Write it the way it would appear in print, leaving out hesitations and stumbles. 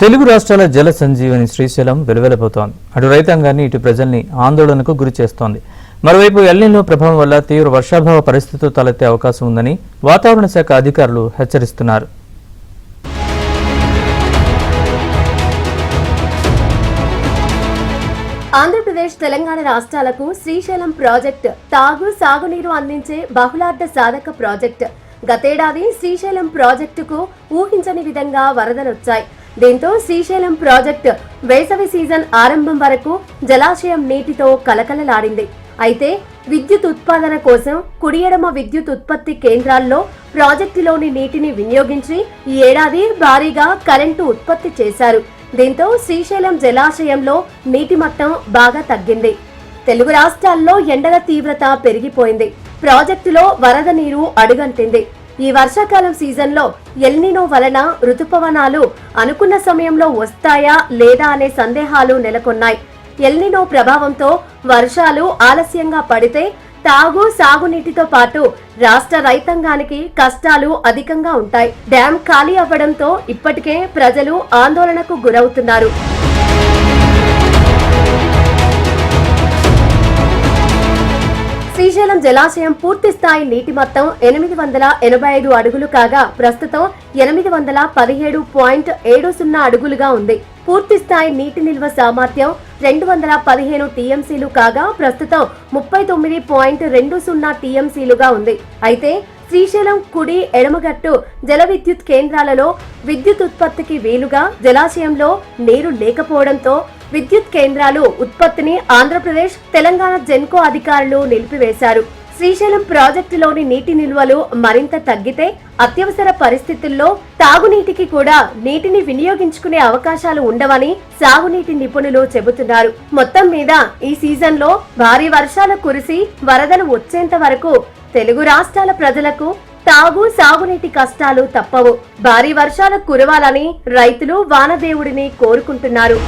తెలుగు రాష్ట్రాల జల సంజీవని శ్రీశైలం వెలువెలబోతోంది. అటు రైతాంగాన్ని ఇటు ప్రజల్ని ఆందోళనకు గురి చేస్తోంది. మరోవైపు ఎల్నినో ప్రభావం వల్ల తీవ్ర వర్షాభావ పరిస్థితులు తలెత్తే అవకాశం ఉందని వాతావరణ శాఖ అధికారులు హెచ్చరిస్తున్నారు. ఆంధ్రప్రదేశ్, తెలంగాణ రాష్ట్రాలకు శ్రీశైలం ప్రాజెక్టు తాగు, సాగునీరు అందించే బహుళార్థ సాధక ప్రాజెక్టు. గతేడాది శ్రీశైలం ప్రాజెక్టుకు ఊహించని విధంగా వరదలొచ్చాయి. దీంతో శ్రీశైలం ప్రాజెక్టు వేసవి సీజన్ ఆరంభం వరకు జలాశయం నీటితో కలకలలాడింది. అయితే విద్యుత్ ఉత్పాదన కోసం కుడియడమ విద్యుత్ ఉత్పత్తి కేంద్రాల్లో ప్రాజెక్టులోని నీటిని వినియోగించి ఈ ఏడాది భారీగా కరెంటు ఉత్పత్తి చేశారు. దీంతో శ్రీశైలం జలాశయంలో నీటి మట్టం బాగా తగ్గింది. తెలుగు రాష్ట్రాల్లో ఎండల తీవ్రత పెరిగిపోయింది. ప్రాజెక్టులో వరద నీరు అడుగంటింది. ఈ వర్షాకాలం సీజన్లో ఎల్నినో వలన రుతుపవనాలు అనుకున్న సమయంలో వస్తాయా లేదా అనే సందేహాలు నెలకొన్నాయి. ఎల్నినో ప్రభావంతో వర్షాలు ఆలస్యంగా పడితే తాగు, సాగునీటితో పాటు రాష్ట్ర రైతాంగానికి కష్టాలు అధికంగా ఉంటాయి. డ్యాం ఖాళీ అవ్వడంతో ఇప్పటికే ప్రజలు ఆందోళనకు గురవుతున్నారు. శ్రీశైలం జలాశయం పూర్తి స్థాయి నీటి మొత్తం 885 అడుగులు కాగా ప్రస్తుతం 817.70 అడుగులుగా ఉంది. పూర్తి స్థాయి నీటి నిల్వ సామర్థ్యం 215 టీఎంసీలు కాగా ప్రస్తుతం 39.20 టీఎంసీలుగా ఉంది. అయితే శ్రీశైలం కుడి, ఎడమగట్టు జల విద్యుత్ కేంద్రాలలో విద్యుత్ ఉత్పత్తికి వీలుగా జలాశయంలో నీరు లేకపోవడంతో విద్యుత్ కేంద్రాలు ఉత్పత్తిని ఆంధ్రప్రదేశ్, తెలంగాణ జెన్కో అధికారులు నిలిపివేశారు. శ్రీశైలం ప్రాజెక్టులోని నీటి నిల్వలు మరింత తగ్గితే అత్యవసర పరిస్థితుల్లో తాగునీటికి కూడా నీటిని వినియోగించుకునే అవకాశాలు ఉండవని సాగునీటి నిపుణులు చెబుతున్నారు. మొత్తం మీద ఈ సీజన్లో భారీ వర్షాలు కురిసి వరదలు వచ్చేంత వరకు తెలుగు రాష్ట్రాల ప్రజలకు తాగు, సాగునీటి కష్టాలు తప్పవు. భారీ వర్షాలు కురవాలని రైతులు వానదేవుడిని కోరుకుంటున్నారు.